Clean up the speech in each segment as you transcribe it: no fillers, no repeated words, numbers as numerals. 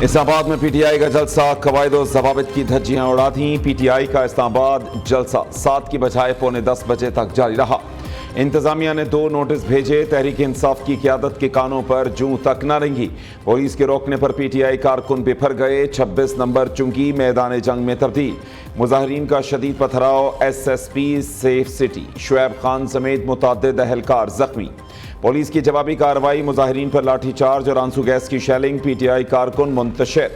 اسلام آباد میں P T I کا جلسہ قواعد و ضوابط کی دھجیاں اڑا دیں۔ پی ٹی آئی کا اسلام آباد جلسہ 7 کی بجائے 9:45 بجے تک جاری رہا۔ انتظامیہ نے 2 نوٹس بھیجے۔ تحریک انصاف کی قیادت کے کانوں پر جوں تک نہ رنگی۔ پولیس کے روکنے پر پی ٹی آئی کارکن بپھر گئے۔ 26 نمبر چنگی میدان جنگ میں تبدیل۔ مظاہرین کا شدید پتھراؤ۔ S S P safe city Shoaib Khan سمیت متعدد اہلکار زخمی۔ پولیس کی جوابی کارروائی۔ مظاہرین پر لاٹھی چارج اور آنسو گیس کی شیلنگ۔ پی ٹی آئی کارکن منتشر۔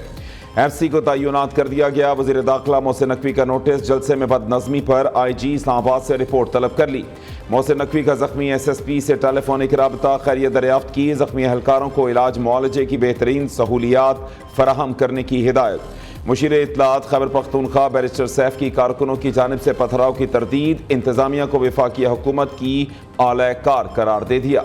ایف سی کو تعینات کر دیا گیا۔ وزیر داخلہ محسن نقوی کا نوٹس۔ جلسے میں بد نظمی پر آئی جی اسلام آباد سے رپورٹ طلب کر لی۔ محسن نقوی کا زخمی ایس ایس پی سے ٹیلی فونک رابطہ۔ خیریت دریافت کی۔ زخمی اہلکاروں کو علاج معالجے کی بہترین سہولیات فراہم کرنے کی ہدایت۔ مشیر اطلاعات خیبر پختونخوا بیرسٹر سیف کی کارکنوں کی جانب سے پتھراؤ کی تردید۔ انتظامیہ کو وفاقی حکومت کی اعلی کار قرار دے دیا۔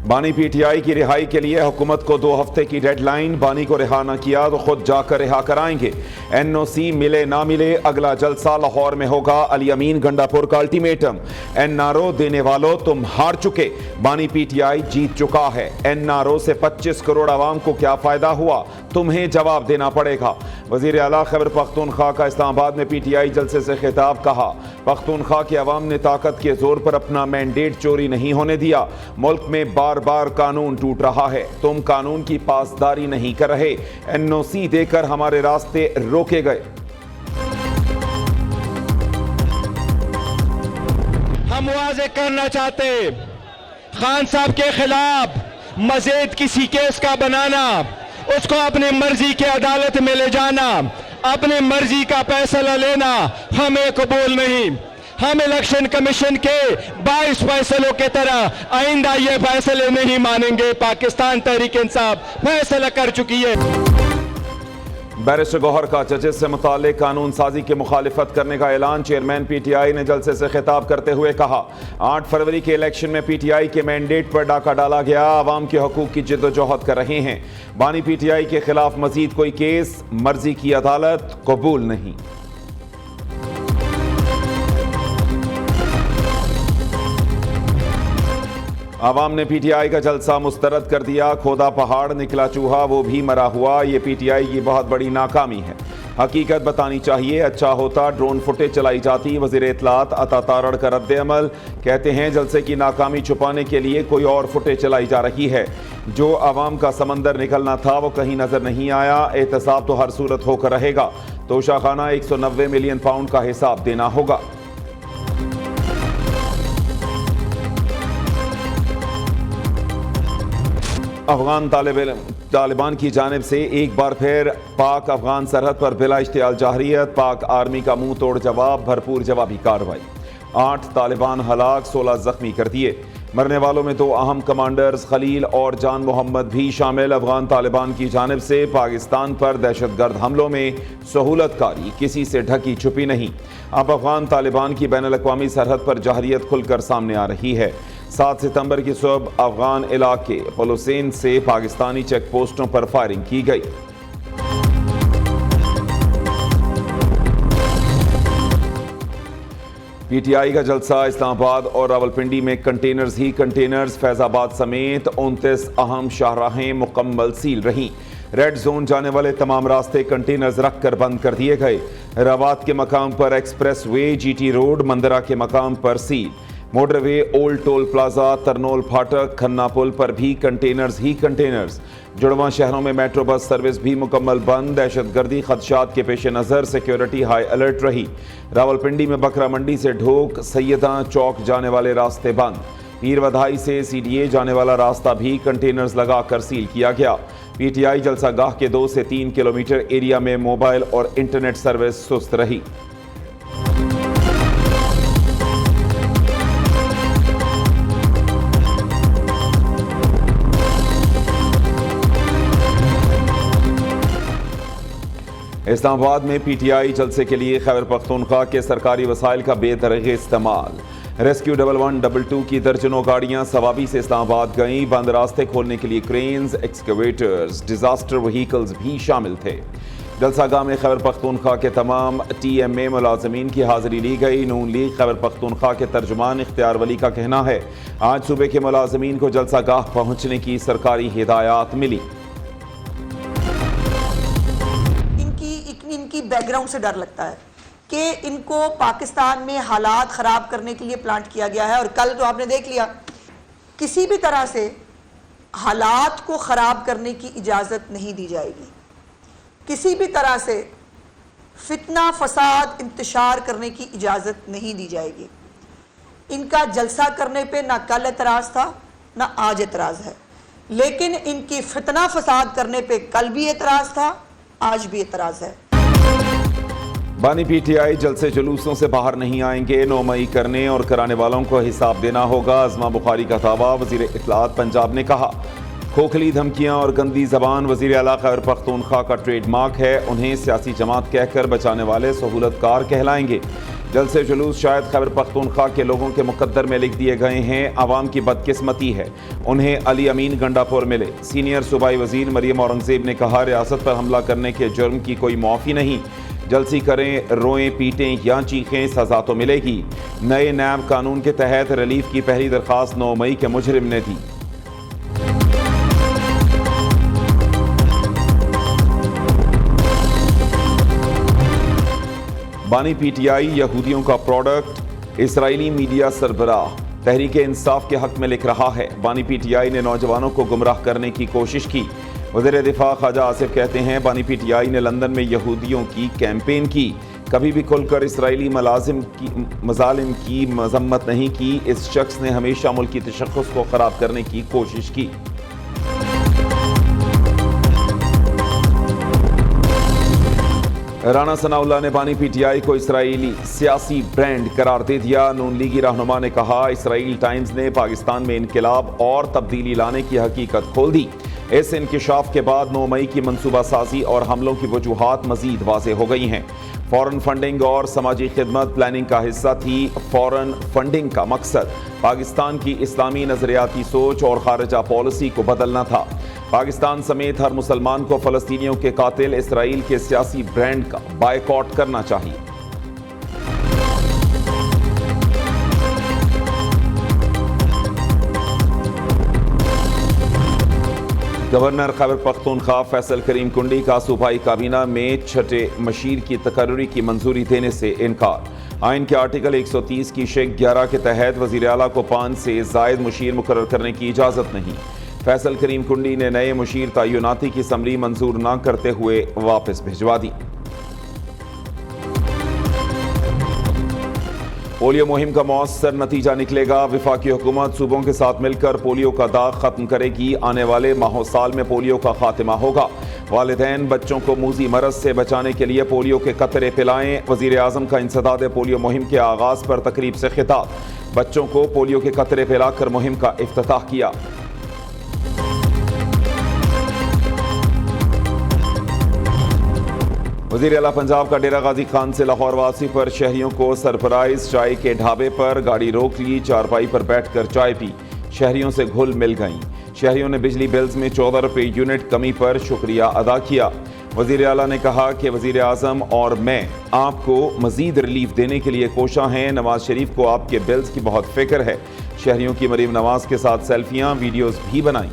بانی پی ٹی آئی کی رہائی کے لیے حکومت کو 2 ہفتے کی ڈیڈ لائن۔ بانی کو رہا نہ کیا تو خود جا کر رہا کرائیں گے۔ این او سی ملے نہ ملے اگلا جلسہ لاہور میں ہوگا۔ علی امین گنڈا پور کا الٹیمیٹم۔ این آر او دینے والوں تم ہار چکے۔ بانی پی ٹی آئی جیت چکا ہے۔ این آر او سے 25 کروڑ عوام کو کیا فائدہ ہوا، تمہیں جواب دینا پڑے گا۔ وزیر اعلیٰ خیبر پختونخوا کا اسلام آباد میں پی ٹی آئی جلسے سے خطاب۔ کہا پختونخوا کے عوام نے طاقت کے زور پر اپنا مینڈیٹ چوری نہیں ہونے دیا۔ ملک میں بار بار قانون ٹوٹ رہا ہے، تم قانون کی پاسداری نہیں کر رہے۔ این او سی دے کر ہمارے راستے روکے گئے۔ ہم واضح کرنا چاہتے خان صاحب کے خلاف مزید کسی کیس کا بنانا، اس کو اپنی مرضی کی عدالت میں لے جانا، اپنی مرضی کا فیصلہ لینا ہمیں قبول نہیں۔ ہم الیکشن کمیشن کے 22 فیصلوں کے طرح آئندہ یہ فیصلے نہیں مانیں گے۔ پاکستان تحریک انصاف فیصلہ کر چکی ہے۔ بیرسٹر گوہر کا ججز سے متعلق قانون سازی کی مخالفت کرنے کا اعلان۔ چیئرمین پی ٹی آئی نے جلسے سے خطاب کرتے ہوئے کہا 8 فروری کے الیکشن میں پی ٹی آئی کے مینڈیٹ پر ڈاکہ ڈالا گیا۔ عوام کے حقوق کی جد و جہد کر رہے ہیں۔ بانی پی ٹی آئی کے خلاف مزید کوئی کیس مرضی کی عدالت قبول نہیں۔ عوام نے پی ٹی آئی کا جلسہ مسترد کر دیا۔ کھودا پہاڑ نکلا چوہا وہ بھی مرا ہوا، یہ پی ٹی آئی کی بہت بڑی ناکامی ہے۔ حقیقت بتانی چاہیے، اچھا ہوتا ڈرون فوٹیج چلائی جاتی۔ وزیر اطلاعات عطا تارڑ کا رد عمل۔ کہتے ہیں جلسے کی ناکامی چھپانے کے لیے کوئی اور فوٹیج چلائی جا رہی ہے۔ جو عوام کا سمندر نکلنا تھا وہ کہیں نظر نہیں آیا۔ احتساب تو ہر صورت ہو کر رہے گا۔ توشہ خانہ 190 ملین پاؤنڈ کا حساب دینا ہوگا۔ افغان طالبان کی جانب سے ایک بار پھر پاک افغان سرحد پر بلا اشتعال جارحیت۔ پاک آرمی کا منہ توڑ جواب، بھرپور جوابی کارروائی۔ 8 طالبان ہلاک، 16 زخمی کر دیے۔ مرنے والوں میں 2 اہم کمانڈرز خلیل اور جان محمد بھی شامل۔ افغان طالبان کی جانب سے پاکستان پر دہشت گرد حملوں میں سہولت کاری کسی سے ڈھکی چھپی نہیں۔ اب افغان طالبان کی بین الاقوامی سرحد پر جارحیت کھل کر سامنے آ رہی ہے۔ 7 ستمبر کی صبح افغان علاقے پلوسین سے پاکستانی چیک پوسٹوں پر فائرنگ کی گئی۔ پی ٹی آئی کا جلسہ اسلام آباد اور راولپنڈی میں کنٹینرز ہی کنٹینرز۔ فیض آباد سمیت 29 اہم شاہراہیں مکمل سیل رہیں۔ ریڈ زون جانے والے تمام راستے کنٹینرز رکھ کر بند کر دیے گئے۔ روات کے مقام پر ایکسپریس وے، جی ٹی روڈ، مندرہ کے مقام پر سیل۔ موٹر وے، اولڈ ٹول پلازا، ترنول پھاٹک، کھنا پل پر بھی کنٹینرز ہی کنٹینرز۔ جڑواں شہروں میں میٹرو بس سروس بھی مکمل بند۔ دہشت گردی خدشات کے پیش نظر سیکیورٹی ہائی الرٹ رہی۔ راولپنڈی میں بکرا منڈی سے ڈھوک سیداں چوک جانے والے راستے بند۔ پیر ودھائی سے سی ڈی اے جانے والا راستہ بھی کنٹینرز لگا کر سیل کیا گیا۔ پی ٹی آئی جلسہ گاہ کے 2 سے 3 کلومیٹر ایریا میں موبائل اور انٹرنیٹ سروس سست رہی۔ اسلام آباد میں پی ٹی آئی جلسے کے لیے خیبر پختونخوا کے سرکاری وسائل کا بے دریغ استعمال۔ ریسکیو 1122 کی درجنوں گاڑیاں ثوابی سے اسلام آباد گئیں۔ بند راستے کھولنے کے لیے کرینز، ایکسکیویٹرز، ڈیزاسٹر وہیکلز بھی شامل تھے۔ جلسہ گاہ میں خیبر پختونخوا کے تمام ٹی ایم اے ملازمین کی حاضری لی گئی۔ نون لیگ خیبر پختونخوا کے ترجمان اختیار ولی کا کہنا ہے آج صوبے کے ملازمین کو جلسہ گاہ پہنچنے کی سرکاری ہدایات ملی۔ ان کی بیک گراؤنڈ سے ڈر لگتا ہے کہ ان کو پاکستان میں حالات خراب کرنے کے لیے پلانٹ کیا گیا ہے، اور کل تو آپ نے دیکھ لیا، کسی بھی طرح سے حالات کو خراب کرنے کی اجازت نہیں دی جائے گی، کسی بھی طرح سے فتنہ فساد انتشار کرنے کی اجازت نہیں دی جائے گی۔ ان کا جلسہ کرنے پہ نہ کل اعتراض تھا نہ آج اعتراض ہے، لیکن ان کی فتنہ فساد کرنے پہ کل بھی اعتراض تھا، آج بھی اعتراض ہے۔ بانی پی ٹی آئی جلسے جلوسوں سے باہر نہیں آئیں گے، 9 مئی کرنے اور کرانے والوں کو حساب دینا ہوگا، ازما بخاری کا دعویٰ۔ وزیر اطلاعات پنجاب نے کہا کھوکھلی دھمکیاں اور گندی زبان وزیر اعلیٰ خیبر پختونخوا کا ٹریڈ مارک ہے، انہیں سیاسی جماعت کہہ کر بچانے والے سہولت کار کہلائیں گے۔ جلسے جلوس شاید خیبر پختونخوا کے لوگوں کے مقدر میں لکھ دیے گئے ہیں، عوام کی بدقسمتی ہے، انہیں علی امین گنڈا پور ملے۔ سینئر صوبائی وزیر مریم اورنگزیب نے کہا ریاست پر حملہ کرنے کے جرم کی کوئی معافی نہیں، جلسی کریں، روئیں، پیٹیں یا چیخیں، سزا تو ملے گی۔ نئے نیب قانون کے تحت ریلیف کی پہلی درخواست 9 مئی کے مجرم نے دی۔ بانی پی ٹی آئی یہودیوں کا پروڈکٹ، اسرائیلی میڈیا سربراہ تحریک انصاف کے حق میں لکھ رہا ہے بانی پی ٹی آئی نے نوجوانوں کو گمراہ کرنے کی کوشش کی۔ وزیر دفاع خواجہ آصف کہتے ہیں بانی پی ٹی آئی نے لندن میں یہودیوں کی کیمپین کی، کبھی بھی کھل کر اسرائیلی مظالم کی مذمت نہیں کی، اس شخص نے ہمیشہ ملکی تشخص کو خراب کرنے کی کوشش کی۔ رانا ثناء اللہ نے بانی پی ٹی آئی کو اسرائیلی سیاسی برانڈ قرار دے دیا۔ نون لیگی رہنما نے کہا اسرائیل ٹائمز نے پاکستان میں انقلاب اور تبدیلی لانے کی حقیقت کھول دی۔ اس انکشاف کے بعد 9 مئی کی منصوبہ سازی اور حملوں کی وجوہات مزید واضح ہو گئی ہیں۔ فورن فنڈنگ اور سماجی خدمت پلاننگ کا حصہ تھی۔ فورن فنڈنگ کا مقصد پاکستان کی اسلامی نظریاتی سوچ اور خارجہ پالیسی کو بدلنا تھا۔ پاکستان سمیت ہر مسلمان کو فلسطینیوں کے قاتل اسرائیل کے سیاسی برانڈ کا بائیکاٹ کرنا چاہیے۔ گورنر خیبر پختونخوا فیصل کریم کنڈی کا صوبائی کابینہ میں چھٹے مشیر کی تقرری کی منظوری دینے سے انکار۔ آئین کے آرٹیکل 130 کی شق 11 کے تحت وزیر اعلیٰ کو 5 سے زائد مشیر مقرر کرنے کی اجازت نہیں۔ فیصل کریم کنڈی نے نئے مشیر تعیناتی کی سمری منظور نہ کرتے ہوئے واپس بھجوا دی۔ پولیو مہم کا مؤثر نتیجہ نکلے گا، وفاقی حکومت صوبوں کے ساتھ مل کر پولیو کا داغ ختم کرے گی، آنے والے ماہ سال میں پولیو کا خاتمہ ہوگا۔ والدین بچوں کو موذی مرض سے بچانے کے لیے پولیو کے قطرے پلائیں، وزیر اعظم کا انسداد پولیو مہم کے آغاز پر تقریب سے خطاب، بچوں کو پولیو کے قطرے پلا کر مہم کا افتتاح کیا۔ وزیر اعلیٰ پنجاب کا ڈیرہ غازی خان سے لاہور واپسی پر شہریوں کو سرپرائز، چائے کے ڈھابے پر گاڑی روک لی، چارپائی پر بیٹھ کر چائے پی، شہریوں سے گھل مل گئیں۔ شہریوں نے بجلی بلز میں 14 روپے یونٹ کمی پر شکریہ ادا کیا۔ وزیر اعلیٰ نے کہا کہ وزیر اعظم اور میں آپ کو مزید ریلیف دینے کے لیے کوشاں ہیں، نواز شریف کو آپ کے بلز کی بہت فکر ہے۔ شہریوں کی مریم نواز کے ساتھ سیلفیاں، ویڈیوز بھی بنائیں۔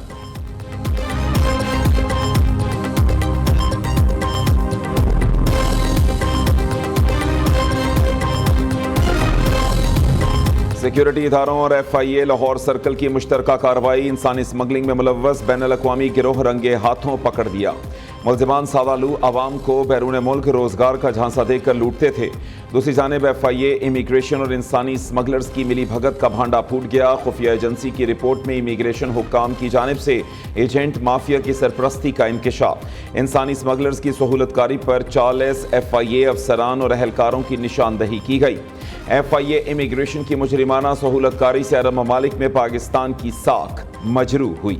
سیکیورٹی اداروں اور ایف آئی اے لاہور سرکل کی مشترکہ کارروائی، انسانی اسمگلنگ میں ملوث بین الاقوامی گروہ رنگے ہاتھوں پکڑ دیا۔ ملزمان سادہ لو عوام کو بیرون ملک روزگار کا جھانسا دے کر لوٹتے تھے۔ دوسری جانب ایف آئی اے امیگریشن اور انسانی اسمگلرز کی ملی بھگت کا بھانڈا پھوٹ گیا۔ خفیہ ایجنسی کی رپورٹ میں امیگریشن حکام کی جانب سے ایجنٹ مافیا کی سرپرستی کا انکشاف۔ انسانی اسمگلرز کی سہولت کاری پر 40 ایف آئی اے افسران اور اہلکاروں کی نشاندہی کی گئی۔ ایف آئی اے امیگریشن کی مجرمانہ سہولت کاری سے عرب ممالک میں پاکستان کی ساکھ مجروح ہوئی۔